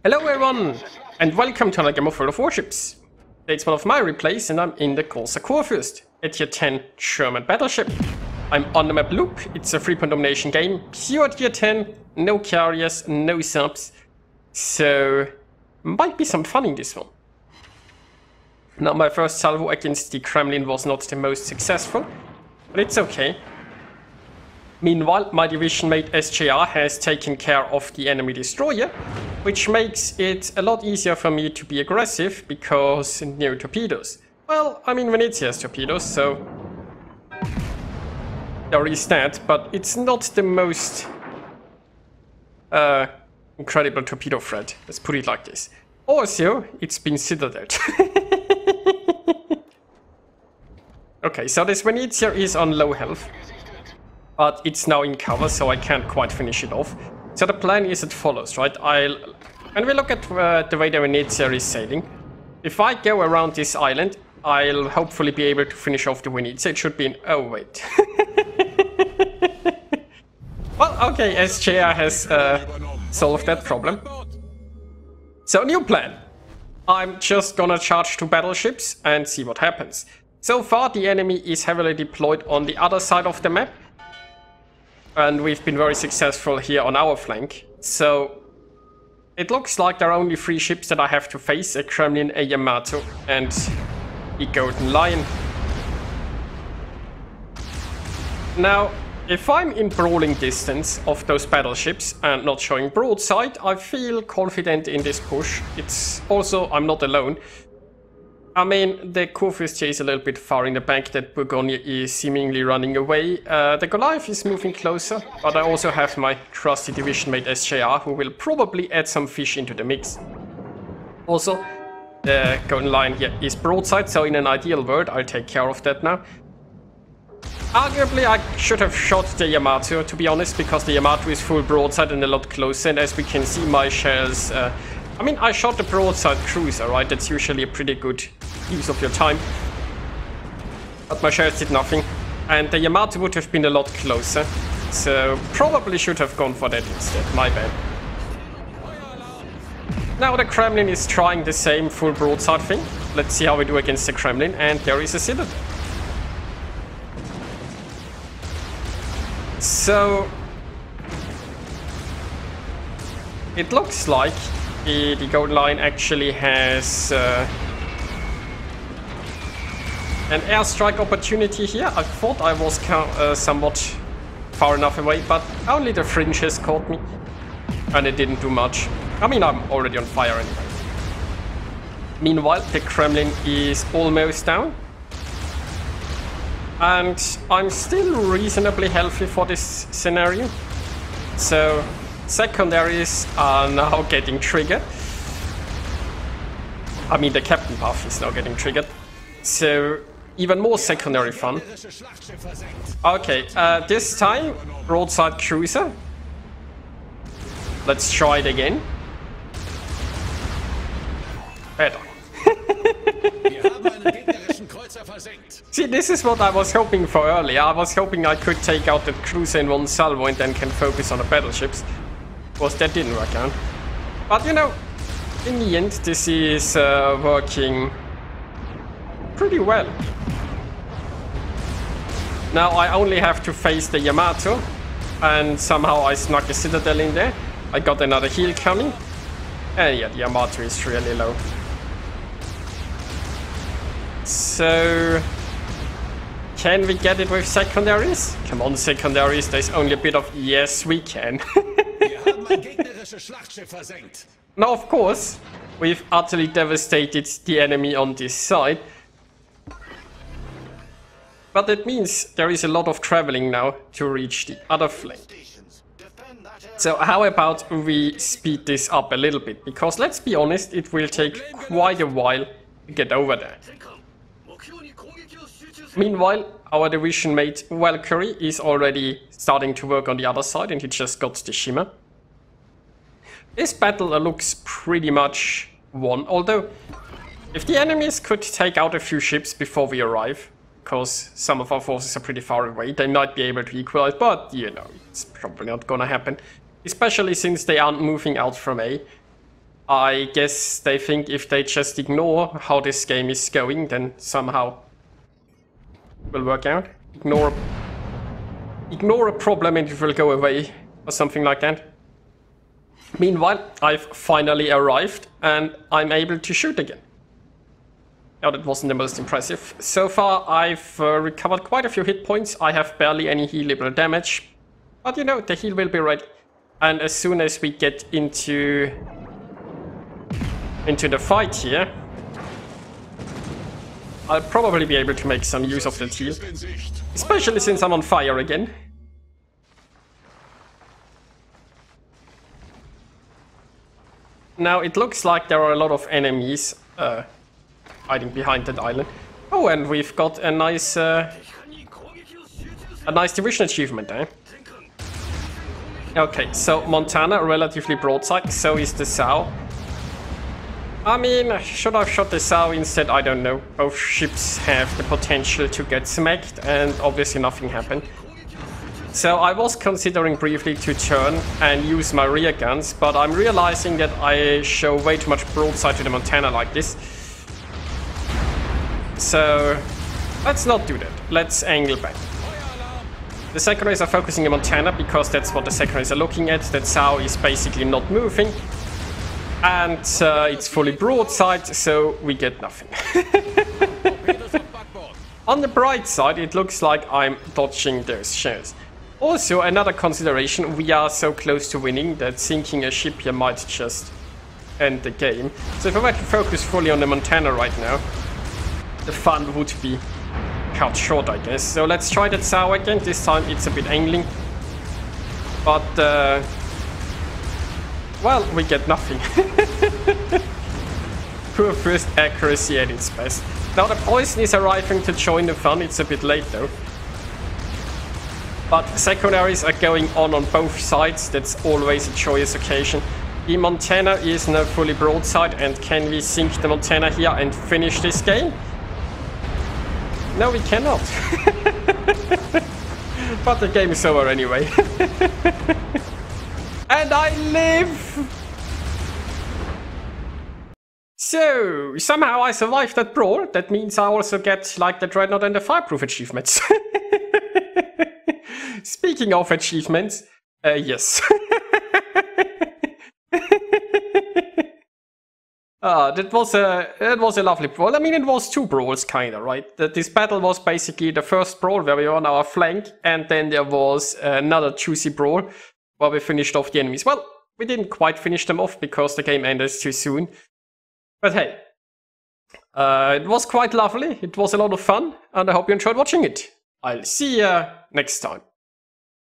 Hello everyone, and welcome to another game of World of Warships. It's one of my replays, and I'm in the Kurfürst, a tier 10 German battleship. I'm on the map Loop. It's a 3-point domination game, pure tier 10, no carriers, no subs, so might be some fun in this one. Now, my first salvo against the Kremlin was not the most successful, but it's okay. Meanwhile, my division mate SJR has taken care of the enemy destroyer, which makes it a lot easier for me to be aggressive because no torpedoes. Well, I mean, Venezia has torpedoes, so there is that, but it's not the most incredible torpedo threat. Let's put it like this. Also, it's been citadeled. Okay, so this Venezia is on low health, but it's now in cover, so I can't quite finish it off. So the plan is as follows, right? When we look at the way the Venezia is sailing, if I go around this island, I'll hopefully be able to finish off the Venezia. It should be in... oh, wait. Well, okay, SJR has solved that problem. So, new plan. I'm just gonna charge 2 battleships and see what happens. So far, the enemy is heavily deployed on the other side of the map, and we've been very successful here on our flank. So it looks like there are only 3 ships that I have to face: a Kremlin, a Yamato, and the Golden Lion. Now, if I'm in brawling distance of those battleships and not showing broadside, I feel confident in this push. It's also, I'm not alone. I mean, the Kurfürst here is a little bit far in the back, that Bourgogne is seemingly running away. The Goliath is moving closer, but I also have my trusty division mate SJR, who will probably add some fish into the mix. Also, the Golden Lion here is broadside, so in an ideal world, I'll take care of that now. Arguably, I should have shot the Yamato, to be honest, because the Yamato is full broadside and a lot closer, and as we can see, my shells... I mean, I shot the broadside cruiser, right? That's usually a pretty good use of your time. But my shells did nothing. And the Yamato would have been a lot closer. So, probably should have gone for that instead. My bad. Now the Kremlin is trying the same full broadside thing. Let's see how we do against the Kremlin. And there is a citadel. So, it looks like the Golden Lion actually has an airstrike opportunity here. I thought I was somewhat far enough away, but only the fringes caught me, and it didn't do much. I mean, I'm already on fire anyway. Meanwhile, the Kremlin is almost down, and I'm still reasonably healthy for this scenario. So secondaries are now getting triggered. I mean, the captain buff is now getting triggered. So, even more secondary fun. Okay, this time, broadside cruiser. Let's try it again. Better. See, this is what I was hoping for earlier. I was hoping I could take out the cruiser in one salvo and then can focus on the battleships. Of course, that didn't work out. But you know, in the end, this is working pretty well. Now I only have to face the Yamato, and somehow I snuck a citadel in there. I got another heal coming, and yeah, the Yamato is really low. So, can we get it with secondaries? Come on, secondaries, there's only a bit of... yes, we can. Now, of course, we've utterly devastated the enemy on this side. But that means there is a lot of traveling now to reach the other flank. So how about we speed this up a little bit? Because let's be honest, it will take quite a while to get over there. Meanwhile, our division mate Valkyrie is already starting to work on the other side, and he just got the shimmer. This battle looks pretty much won, although if the enemies could take out a few ships before we arrive, because some of our forces are pretty far away, they might be able to equalize, but you know, it's probably not gonna happen. Especially since they aren't moving out from A. I guess they think if they just ignore how this game is going, then somehow it will work out. Ignore a problem and it will go away, or something like that. Meanwhile, I've finally arrived and I'm able to shoot again. Now, that wasn't the most impressive. So far, I've recovered quite a few hit points. I have barely any healable damage. But you know, the heal will be ready. And as soon as we get into the fight here, I'll probably be able to make some use of the heal. Especially since I'm on fire again. Now, it looks like there are a lot of enemies hiding behind that island. Oh, and we've got a nice division achievement, eh? Okay, so Montana, relatively broadside, so is the Sow. I mean, should I have shot the Sow instead? I don't know. Both ships have the potential to get smacked, and obviously nothing happened. So I was considering briefly to turn and use my rear guns, but I'm realizing that I show way too much broadside to the Montana like this. So let's not do that. Let's angle back. The secondaries are focusing on Montana because that's what the secondaries are looking at. That Sow is basically not moving. And it's fully broadside, so we get nothing. On the bright side, it looks like I'm dodging those shells. Also, another consideration, we are so close to winning that sinking a ship here might just end the game. So if I were to focus fully on the Montana right now, the fun would be cut short, I guess. So let's try that Sow again. This time it's a bit angling. But, well, we get nothing. Kurfürst accuracy at its best. Now the poison is arriving to join the fun. It's a bit late though. But secondaries are going on both sides. That's always a joyous occasion. The Montana is now fully broadside, and can we sink the Montana here and finish this game? No, we cannot. But the game is over anyway. And I live! So, somehow I survived that brawl. That means I also get, like, the Dreadnought and the Fireproof achievements. Speaking of achievements, yes. That was a lovely brawl. I mean, it was two brawls, kinda, right? This battle was basically the first brawl where we were on our flank, and then there was another juicy brawl where we finished off the enemies. Well, we didn't quite finish them off because the game ended too soon. But hey, it was quite lovely. It was a lot of fun, and I hope you enjoyed watching it. I'll see you next time.